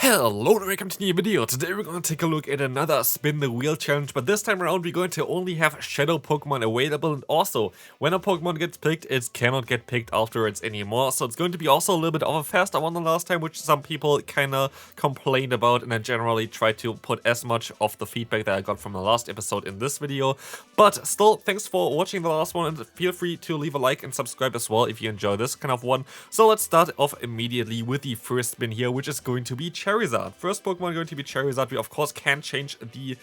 Hello and welcome to a new video. Today we're going to take a look at another spin the wheel challenge, but this time around we're going to only have shadow Pokemon available, and also when a Pokemon gets picked it cannot get picked afterwards anymore, so it's going to be also a little bit of a faster one than last time, which some people kinda complained about, and I generally try to put as much of the feedback that I got from the last episode in this video. But still, thanks for watching the last one, and feel free to leave a like and subscribe as well if you enjoy this kind of one. So let's start off immediately with the first spin here, which is going to be Charizard. First Pokemon going to be Charizard. We of course can change the,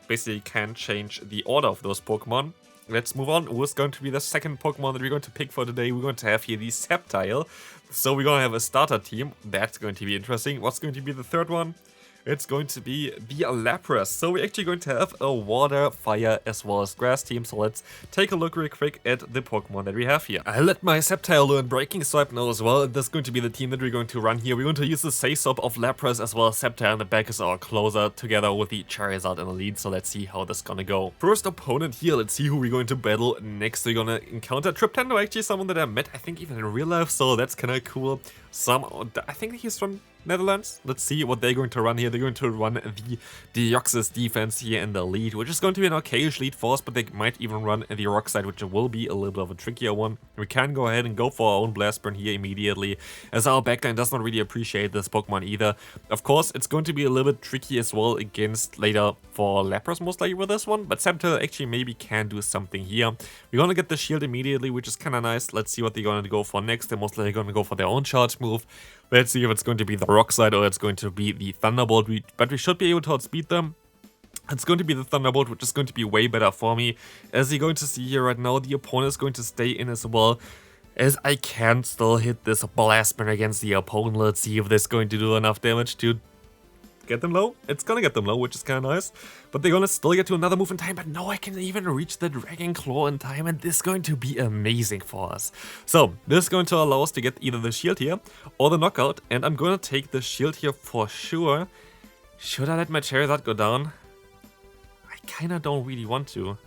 basically can change the order of those Pokemon. Let's move on. Who's going to be the second Pokemon that we're going to pick for today? We're going to have here the Sceptile. So we're going to have a starter team. That's going to be interesting. What's going to be the third one? It's going to be the Lapras. So we're actually going to have a water, fire, as well as grass team. So let's take a look real quick at the Pokemon that we have here. I let my Sceptile learn Breaking Swipe now as well. That's going to be the team that we're going to run here. We're going to use the Say-Sop of Lapras as well as Sceptile in the back as our closer, together with the Charizard in the lead. So let's see how this is gonna go. First opponent here, let's see who we're going to battle next. We're gonna encounter Triptando, actually someone that I met, I think even in real life. So that's kind of cool. I think he's from Netherlands. Let's see what they're going to run here. They're going to run the Deoxys defense here in the lead, which is going to be an okayish lead for us, but they might even run the Rock side, which will be a little bit of a trickier one. We can go ahead and go for our own Blast Burn here immediately, as our backline does not really appreciate this Pokemon either. Of course, it's going to be a little bit tricky as well against later for Lapras most likely with this one, but Sceptile actually maybe can do something here. We're going to get the shield immediately, which is kind of nice. Let's see what they're going to go for next. They're most likely going to go for their own charge move. Let's see if it's going to be the Rock side or it's going to be the Thunderbolt, but we should be able to outspeed them. It's going to be the Thunderbolt, which is going to be way better for me. As you're going to see here right now, the opponent is going to stay in as well, as I can still hit this Blast Burn against the opponent. Let's see if this is going to do enough damage to get them low. It's gonna get them low, which is kind of nice. But they're gonna still get to another move in time. But no, I can even reach the Dragon Claw in time, and this is going to be amazing for us. So this is going to allow us to get either the shield here or the knockout, and I'm gonna take the shield here for sure. Should I let my Charizard go down? I kinda don't really want to.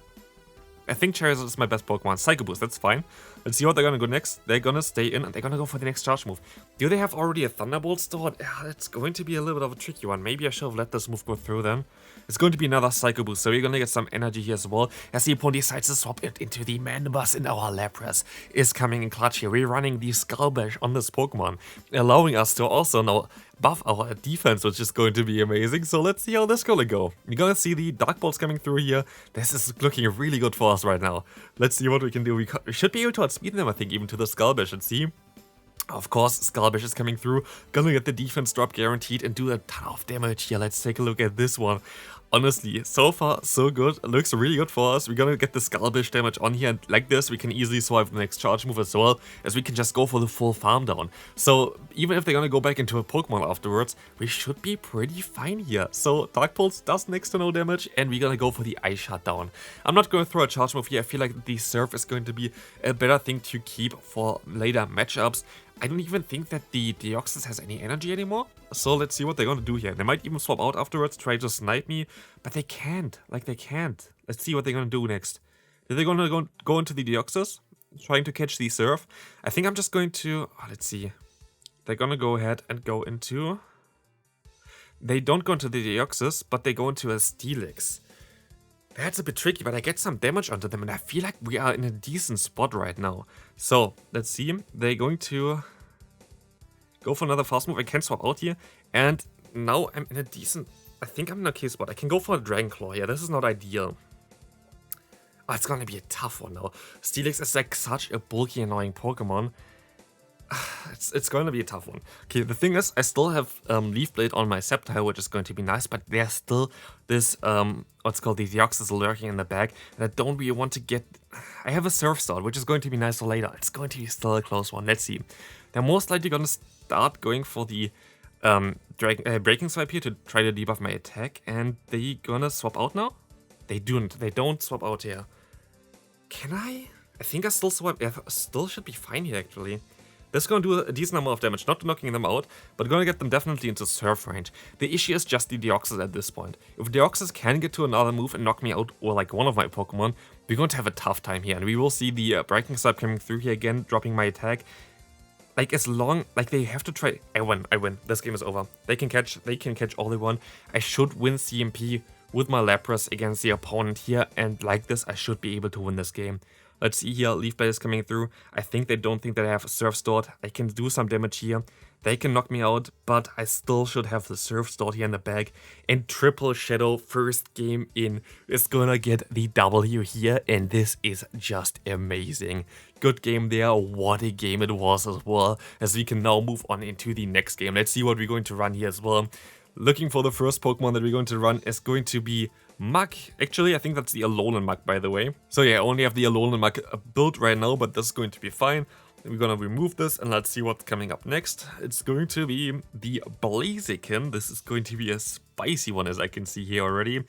I think Charizard is my best Pokemon. Psycho Boost, that's fine. Let's see what they're gonna go next. They're gonna stay in and they're gonna go for the next charge move. Do they have already a Thunderbolt stored? Yeah, it's going to be a little bit of a tricky one. Maybe I should have let this move go through then. It's going to be another Psycho Boost, so we're gonna get some energy here as well, as the opponent decides to swap it into the Mandibuzz, and our Lapras is coming in clutch here. We're running the Skull Bash on this Pokemon, allowing us to also now buff our defense, which is going to be amazing. So let's see how this is gonna go. We're gonna see the Dark Bolts coming through here. This is looking really good for us right now. Let's see what we can do. We should be able to outspeed them, I think, even to the Skull Bash. Let's see. Of course, Skull Bash is coming through. Gonna get the defense drop guaranteed and do a ton of damage here. Let's take a look at this one. Honestly, so far, so good. It looks really good for us. We're gonna get the Skull Bash damage on here, and like this, we can easily swipe the next charge move as well, as we can just go for the full farm down. So, even if they're gonna go back into a Pokemon afterwards, we should be pretty fine here. So, Dark Pulse does next to no damage, and we're gonna go for the Ice Shot down. I'm not gonna throw a charge move here. I feel like the Surf is going to be a better thing to keep for later matchups. I don't even think that the Deoxys has any energy anymore. So let's see what they're gonna do here. They might even swap out afterwards, try to snipe me, but they can't. Like, they can't. Let's see what they're gonna do next. Are they gonna go into the Deoxys, trying to catch the Surf? I think I'm just going to... let's see. They're gonna go ahead and go into... They don't go into the Deoxys, but they go into a Steelix. That's a bit tricky, but I get some damage onto them, and I feel like we are in a decent spot right now. So, let's see. They're going to go for another fast move. I can swap out here, and now I'm in a decent... I think I'm in a okay spot. I can go for a Dragon Claw here. This is not ideal. Oh, it's gonna be a tough one now. Steelix is like such a bulky, annoying Pokemon. It's going to be a tough one. Okay, the thing is, I still have Leaf Blade on my Sceptile, which is going to be nice, but there's still this, what's called the Deoxys lurking in the back, and I don't really want to get... I have a Surf Sword, which is going to be nice for later. It's going to be still a close one. Let's see. They're most likely going to start going for the Breaking Swipe here to try to debuff my attack, and they're gonna swap out now? They don't. They don't swap out here. Can I? I think I still swap... Yeah, still should be fine here, actually. This is going to do a decent amount of damage, not knocking them out, but going to get them definitely into Surf range. The issue is just the Deoxys at this point. If Deoxys can get to another move and knock me out, or like one of my Pokemon, we're going to have a tough time here. And we will see the Breaking Swipe coming through here again, dropping my attack. like as long, like they have to try. I win. This game is over. They can catch all they want. I should win CMP with my Lapras against the opponent here, and like this, I should be able to win this game. Let's see here, Leaf Blade is coming through. I think they don't think that I have Surf Stored. I can do some damage here. They can knock me out, but I still should have the Surf Stored here in the bag. And Triple Shadow, first game in, is gonna get the W here, and this is just amazing. Good game there, what a game it was as well, as we can now move on into the next game. Let's see what we're going to run here as well. Looking for the first Pokemon that we're going to run is going to be Mug. Actually, I think that's the Alolan Mug, by the way. So yeah, I only have the Alolan Mug built right now, but this is going to be fine. We're gonna remove this and let's see what's coming up next. It's going to be the Blaziken. This is going to be a spicy one, as I can see here already.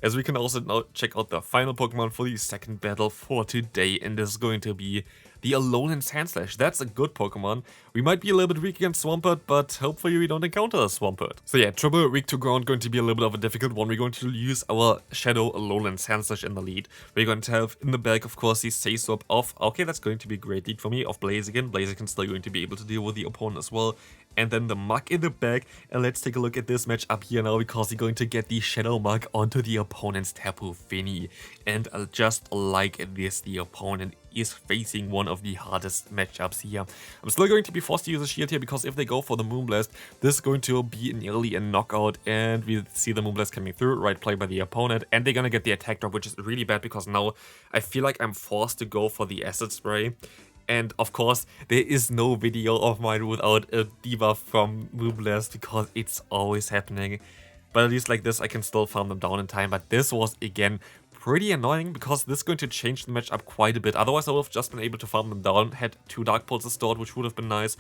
As we can also now check out the final Pokemon for the second battle for today, and this is going to be the Alolan Sandslash. That's a good Pokemon. We might be a little bit weak against Swampert, but hopefully we don't encounter a Swampert. So yeah, triple weak to ground, going to be a little bit of a difficult one. We're going to use our Shadow Alolan Sandslash in the lead. We're going to have in the back, of course, the Say Swap of, okay, that's going to be a great lead for me, of Blaziken. Blaziken's still going to be able to deal with the opponent as well. And then the Mug in the back, and let's take a look at this match up here now, because you're going to get the Shadow Mug onto the opponent's Tapu Fini. And just like this, the opponent is facing one of the hardest matchups here. I'm still going to be forced to use a shield here, because if they go for the Moonblast, this is going to be nearly a knockout, and we see the Moonblast coming through, right play by the opponent, and they're gonna get the attack drop, which is really bad, because now I feel like I'm forced to go for the Acid Spray. And of course, there is no video of mine without a debuff from Moonblast, because it's always happening. But at least like this, I can still farm them down in time. But this was, again, pretty annoying, because this is going to change the match up quite a bit. Otherwise, I would have just been able to farm them down, had 2 Dark Pulses stored, which would have been nice.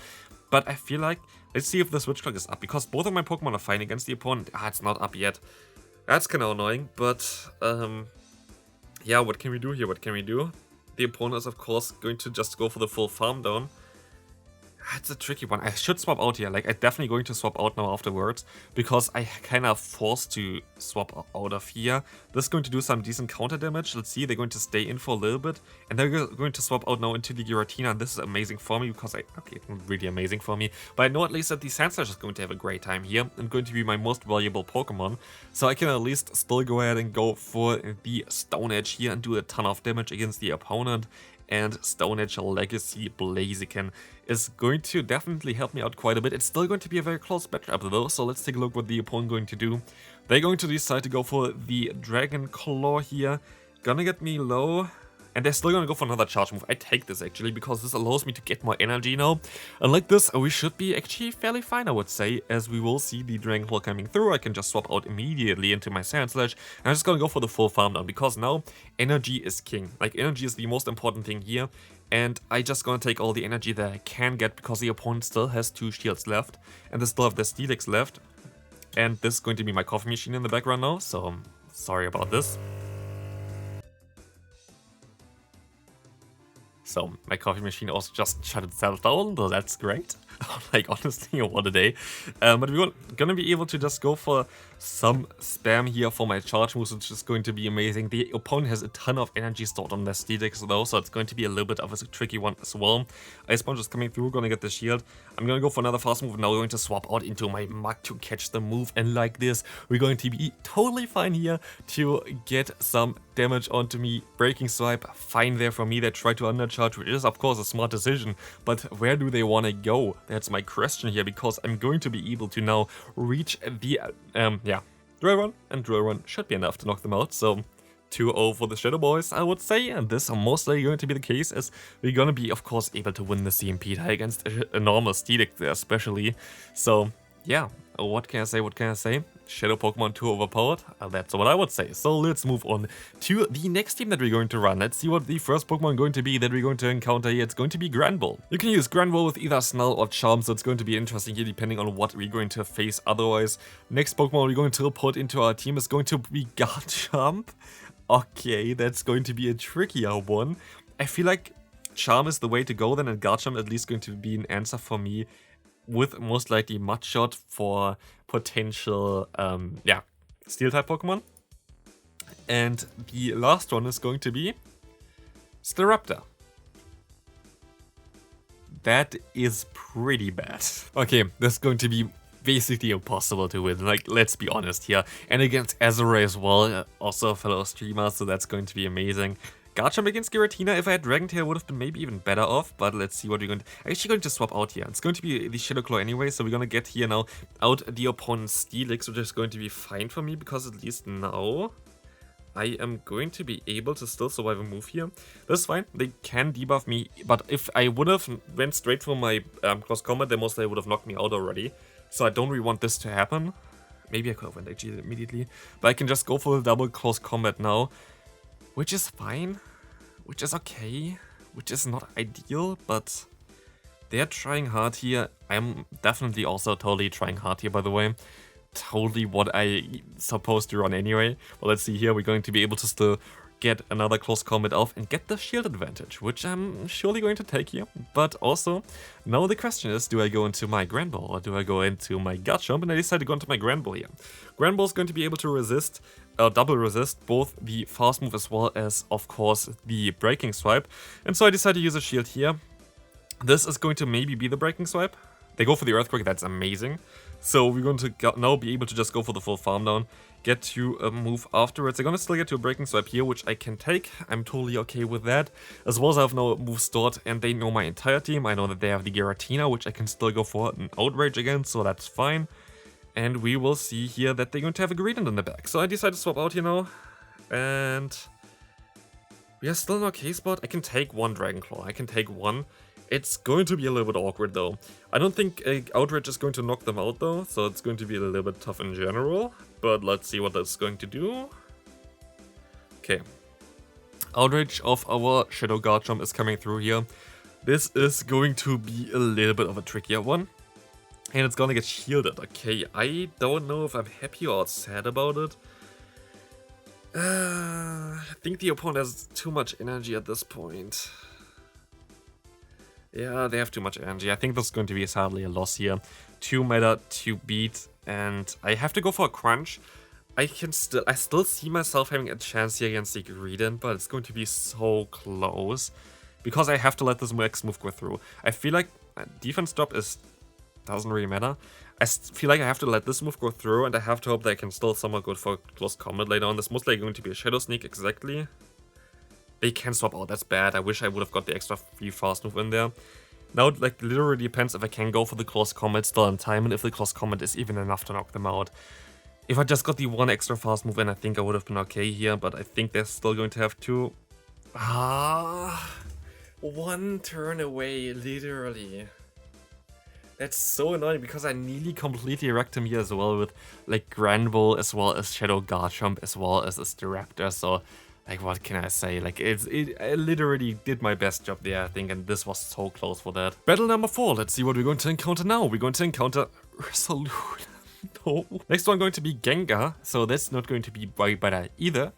But I feel like, let's see if the Switch Clock is up, because both of my Pokemon are fine against the opponent. It's not up yet. That's kind of annoying, but yeah, what can we do here? What can we do? The opponent is, of course, going to just go for the full farm down. It's a tricky one. I should swap out here. Like, I'm definitely going to swap out now afterwards, because I kind of forced to swap out of here. This is going to do some decent counter damage. Let's see, they're going to stay in for a little bit, and they're going to swap out now into the Giratina, and this is amazing for me, because okay, really amazing for me, but I know at least that the Sandslash is going to have a great time here, and going to be my most valuable Pokemon, so I can at least still go ahead and go for the Stone Edge here and do a ton of damage against the opponent. And Stone Edge Legacy Blaziken is going to definitely help me out quite a bit. It's still going to be a very close matchup though, so let's take a look what the opponent going to do. They're going to decide to go for the Dragon Claw here. Gonna get me low. And they're still gonna go for another charge move. I take this actually, because this allows me to get more energy now. And like this, we should be actually fairly fine, I would say, as we will see the Dragon Claw coming through. I can just swap out immediately into my Sandslash. And I'm just gonna go for the full farm down, because now energy is king. Like, energy is the most important thing here. And I just gonna take all the energy that I can get, because the opponent still has 2 shields left. And they still have the Steelix left. And this is going to be my coffee machine in the background now, so sorry about this. So my coffee machine also just shut itself down, so that's great. Like, honestly, what a day. But we're gonna be able to just go for some spam here for my charge moves, which is going to be amazing. The opponent has a ton of energy stored on their Steelix though, so it's going to be a little bit of a tricky one as well. Ice Punch is coming through, gonna get the shield. I'm gonna go for another fast move. Now we're going to swap out into my Mug to catch the move, and like this, we're going to be totally fine here to get some damage onto me. Breaking Swipe, fine there for me. They try to undercharge, which is of course a smart decision, but where do they want to go? That's my question here, because I'm going to be able to now reach the, Drill Run, and Drill Run should be enough to knock them out, so 2-0 for the Shadow Boys, I would say, and this is mostly going to be the case, as we're gonna be, of course, able to win the CMP tie against a normal Steelix there, especially, so, yeah, what can I say, Shadow Pokemon too overpowered? That's what I would say. So let's move on to the next team that we're going to run. Let's see what the first Pokemon going to be that we're going to encounter here. It's going to be Granbull. You can use Granbull with either Snarl or Charm, so it's going to be interesting here depending on what we're going to face otherwise. Next Pokemon we're going to put into our team is going to be Garchomp. Okay, that's going to be a trickier one. I feel like Charm is the way to go then, and Garchomp at least going to be an answer for me, with most likely Mudshot for potential, Steel-type Pokemon. And the last one is going to be Staraptor. that is pretty bad. Okay, this is going to be basically impossible to win, like, let's be honest here. And against Azure as well, also a fellow streamer, so that's going to be amazing. Garchomp against Giratina, if I had Dragon Tail, would have been maybe even better off, but let's see what we're going to... I'm actually going to swap out here. It's going to be the Shadow Claw anyway, so we're going to get here now out the opponent's Steelix, which is going to be fine for me, because at least now I am going to be able to still survive a move here. That's fine, they can debuff me, but if I would have went straight for my close combat, they most likely would have knocked me out already. So I don't really want this to happen. Maybe I could have went actually immediately, but I can just go for the double close combat now. Which is fine, which is okay, which is not ideal, but they're trying hard here. I'm definitely also totally trying hard here, by the way. Totally what I supposed to run anyway. Well, let's see here, we're going to be able to still get another close combat off and get the shield advantage, which I'm surely going to take here. But also, now the question is, do I go into my Grand Ball or do I go into my Garchomp? And I decided to go into my Grand Ball here. Grand Ball is going to be able to resist, double resist, both the fast move as well as, of course, the breaking swipe. And so I decided to use a shield here. This is going to maybe be the breaking swipe. They go for the Earthquake, that's amazing. So we're going to now be able to just go for the full farm down, get to a move afterwards. They're going to still get to a breaking swipe here, which I can take. I'm totally okay with that. As well as I have no move stored, and they know my entire team. I know that they have the Giratina, which I can still go for an Outrage against, so that's fine. And we will see here that they're going to have a Greedent in the back. So I decided to swap out here now, and we are still in okay spot. I can take one Dragon Claw, I can take one. It's going to be a little bit awkward though. I don't think Outrage is going to knock them out though, so it's going to be a little bit tough in general. But let's see what that's going to do. Okay. Outrage of our Shadow Garchomp is coming through here. This is going to be a little bit of a trickier one. And it's gonna get shielded. Okay, I don't know if I'm happy or sad about it. I think the opponent has too much energy at this point. Yeah, they have too much energy. I think this is going to be sadly a loss here. 2 meta to beat, and I have to go for a crunch. I still see myself having a chance here against the Greedent, but it's going to be so close. Because I have to let this next move go through. I feel like defense drop doesn't really matter. I feel like I have to let this move go through, and I have to hope that I can still somewhat go for close combat later on. This is most likely going to be a Shadow Sneak, exactly. They can swap out, that's bad. I wish I would have got the extra free fast move in there. Now it like literally depends if I can go for the close combat still in time, and if the close combat is even enough to knock them out. If I just got the one extra fast move in, I think I would have been okay here, but I think they're still going to have to... one turn away, literally. That's so annoying because I nearly completely wrecked him here as well with like Grand Ball as well as Shadow Garchomp as well as Staraptor, so like what can I say, like I literally did my best job there I think, and this was so close for that. Battle number 4, let's see what we're going to encounter now. We're going to encounter Resolute. No. Next one going to be Gengar, so that's not going to be better either.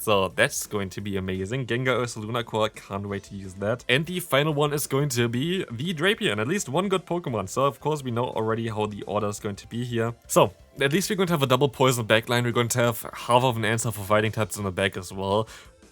So that's going to be amazing. Gengar Ursaluna Core, can't wait to use that. And the final one is going to be the Drapion, at least one good Pokemon. So of course we know already how the order is going to be here. So at least we're going to have a double poison backline. We're going to have half of an answer for fighting types in the back as well.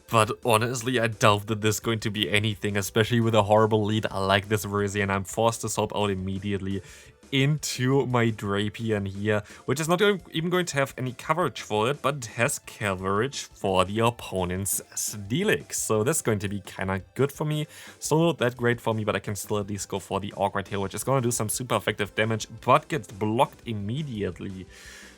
But honestly, I doubt that this is going to be anything, especially with a horrible lead like this version, and I'm forced to swap out immediately into my Drapion here, which is not even going to have any coverage for it, but it has coverage for the opponent's Steelix. So that's going to be kind of good for me. Still not that great for me, but I can still at least go for the Awkward here, which is going to do some super effective damage, but gets blocked immediately.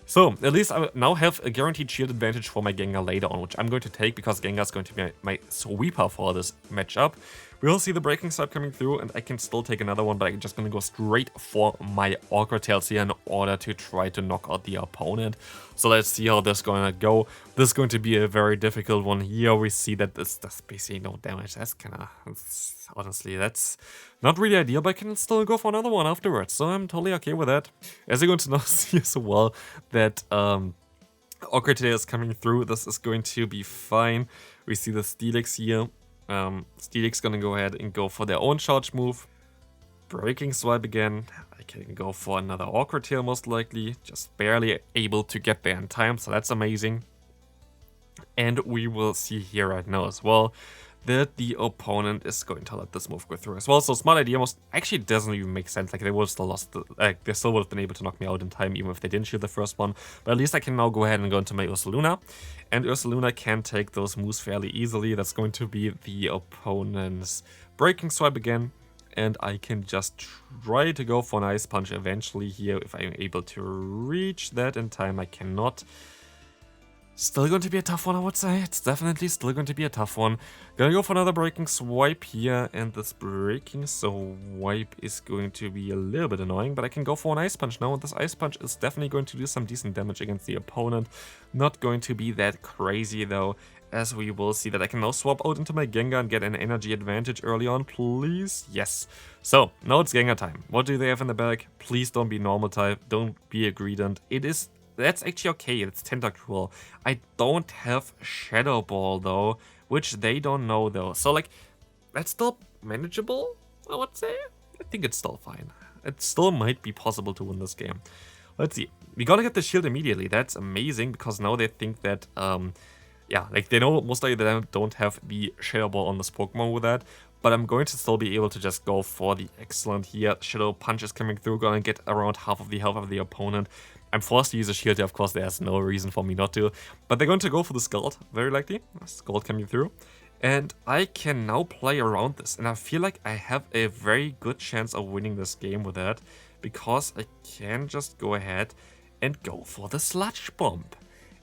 So, at least I now have a guaranteed shield advantage for my Gengar later on, which I'm going to take because Gengar is going to be my sweeper for this matchup. We'll see the Breaking Swipe coming through, and I can still take another one, but I'm just going to go straight for my Awkward Tails here in order to try to knock out the opponent. So let's see how this is going to go. This is going to be a very difficult one here. We see that this does basically no damage. That's kind of... honestly, that's not really ideal, but I can still go for another one afterwards, so I'm totally okay with that. As you're going to now see as well that Awkward Tail is coming through, this is going to be fine. We see the Steelix here. Steelix gonna go ahead and go for their own charge move. Breaking Swipe again. I can go for another Awkward Tail most likely. Just barely able to get there in time, so that's amazing. And we will see here right now as well that the opponent is going to let this move go through as well. So smart idea most actually doesn't even make sense. Like they would have still lost, they still would have been able to knock me out in time even if they didn't shoot the first one. But at least I can now go ahead and go into my Ursaluna. And Ursaluna can take those moves fairly easily. That's going to be the opponent's Breaking Swipe again. And I can just try to go for an Ice Punch eventually here if I'm able to reach that in time. I cannot. Still going to be a tough one, I would say. It's definitely still going to be a tough one. Gonna go for another Breaking Swipe here, and this Breaking Swipe is going to be a little bit annoying, but I can go for an Ice Punch now, and this Ice Punch is definitely going to do some decent damage against the opponent. Not going to be that crazy though, as we will see that I can now swap out into my Gengar and get an energy advantage early on, please. Yes. So, now it's Gengar time. What do they have in the bag? Please don't be normal type, don't be a Greedent. It is... That's actually okay, it's Tentacruel. I don't have Shadow Ball though, which they don't know though. So like, that's still manageable, I would say. I think it's still fine. It still might be possible to win this game. Let's see. We gotta get the shield immediately. That's amazing because now they think that, yeah, like they know most likely that I don't have the Shadow Ball on this Pokemon with that. But I'm going to still be able to just go for the excellent here. Shadow Punch is coming through, gonna get around half of the health of the opponent. I'm forced to use a shield here, of course, there's no reason for me not to. But they're going to go for the Scald, very likely. Scald coming through. And I can now play around this. And I feel like I have a very good chance of winning this game with that. Because I can just go ahead and go for the Sludge Bomb.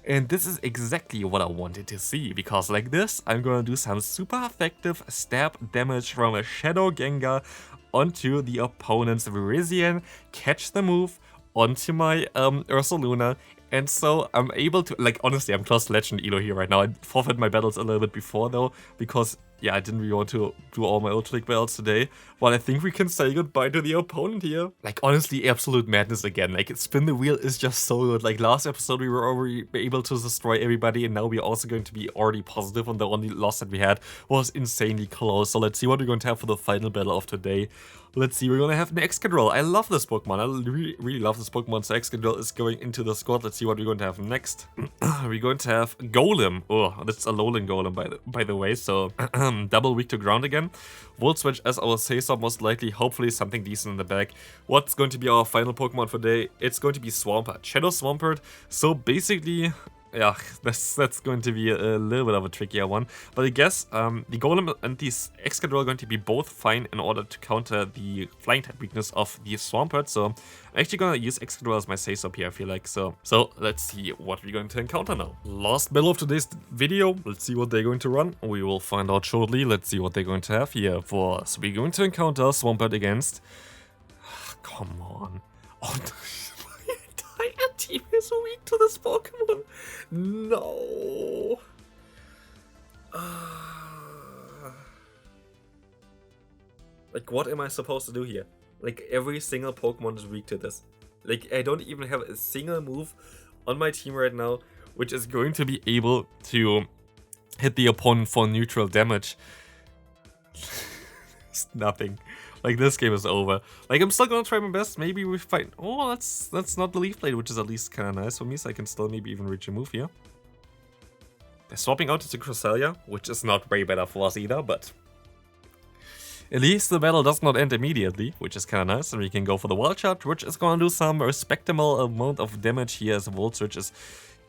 And this is exactly what I wanted to see, because like this, I'm gonna do some super effective stab damage from a Shadow Gengar onto the opponent's Virizion, catch the move onto my Ursaluna, and so I'm able to, like, honestly, I'm close to Legend Elo here right now. I forfeited my battles a little bit before though, because yeah, I didn't really want to do all my Ultra League battles today. But I think we can say goodbye to the opponent here. Like, honestly, absolute madness again. Like, Spin the Wheel is just so good. Like, last episode we were already able to destroy everybody, and now we're also going to be already positive, and the only loss that we had was insanely close. So let's see what we're going to have for the final battle of today. Let's see, we're going to have an Excadrill. I love this Pokemon. I really love this Pokemon. So Excadrill is going into the squad. Let's see what we're going to have next. We're going to have Golem. Oh, that's a Alolan Golem, by the way. So, double weak to ground again. Volt Switch, as I will say so, most likely, hopefully something decent in the back. What's going to be our final Pokemon for today? It's going to be Swampert. Shadow Swampert. So basically... yeah, that's going to be a little bit of a trickier one. But I guess the Golem and the Excadrill are going to be both fine in order to counter the flying type weakness of the Swampert. So I'm actually going to use Excadrill as my safe here, I feel like. So let's see what we're going to encounter now. Last battle of today's video. Let's see what they're going to run. We will find out shortly. Let's see what they're going to have here for us. We're going to encounter Swampert against... come on. Oh, entire team is weak to this Pokemon. No. Like, what am I supposed to do here? Like, every single Pokemon is weak to this. Like, I don't even have a single move on my team right now which is going to be able to hit the opponent for neutral damage. It's nothing. Like, this game is over. Like, I'm still gonna try my best. Maybe we fight. Oh, that's not the Leaf Blade, which is at least kind of nice for me, so I can still maybe even reach a move here. They're swapping out to Cresselia, which is not way better for us either, but at least the battle does not end immediately, which is kind of nice, and we can go for the Wild Charge, which is gonna do some respectable amount of damage here, as Volt Switch is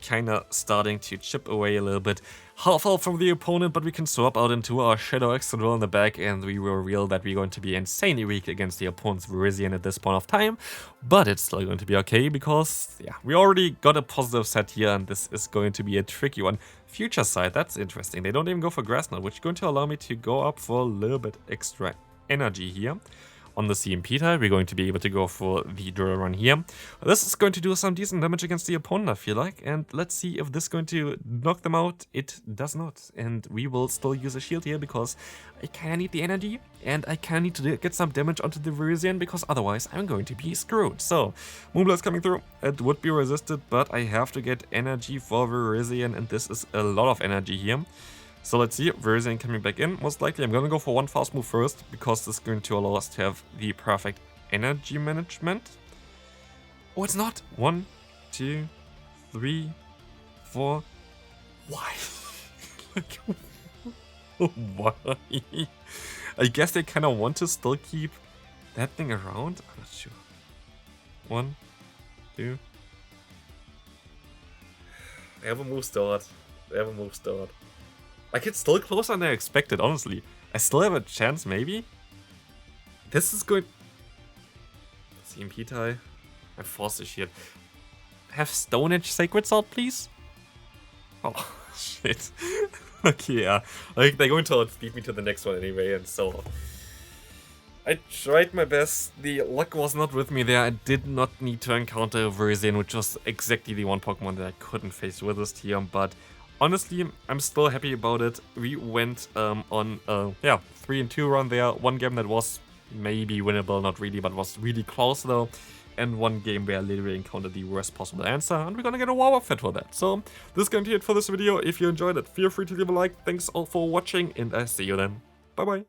kind of starting to chip away a little bit. Half health from the opponent, but we can swap out into our Shadow Excadrill in the back, and we will reveal that we're going to be insanely weak against the opponent's Virizion at this point of time. But it's still going to be okay, because yeah, we already got a positive set here, and this is going to be a tricky one. Future Sight, that's interesting. They don't even go for Grass Knot, which is going to allow me to go up for a little bit extra energy here. On the CMP type, we're going to be able to go for the Drill Run here. This is going to do some decent damage against the opponent, I feel like. And let's see if this is going to knock them out. It does not. And we will still use a shield here because I kind of need the energy. And I kind of need to get some damage onto the Virizion because otherwise I'm going to be screwed. So, Moonblast coming through. It would be resisted, but I have to get energy for Virizion. And this is a lot of energy here. So let's see, Virizion coming back in. Most likely I'm gonna go for one fast move first, because this is going to allow us to have the perfect energy management. Oh, it's not! 1, 2, 3, 4. Why? Like, Why? I guess they kind of want to still keep that thing around? I'm not sure. 1, 2. They have a move start. Like, it's still closer than I expected, honestly. I still have a chance, maybe? This is good. CMP tie. I force the shield. Have Stone Edge Sacred Sword, please? Oh, shit. Okay, yeah. Like, they're going to outspeed me to the next one anyway, and so... I tried my best. The luck was not with me there. I did not need to encounter a Verzian, which was exactly the one Pokemon that I couldn't face with this team, but... Honestly, I'm still happy about it. We went on a 3-2 run there. One game that was maybe winnable, not really, but was really close though. And one game where I literally encountered the worst possible answer, and we're gonna get a wow fit for that. So, this is gonna be it for this video. If you enjoyed it, feel free to leave a like. Thanks all for watching, and I see you then. Bye bye.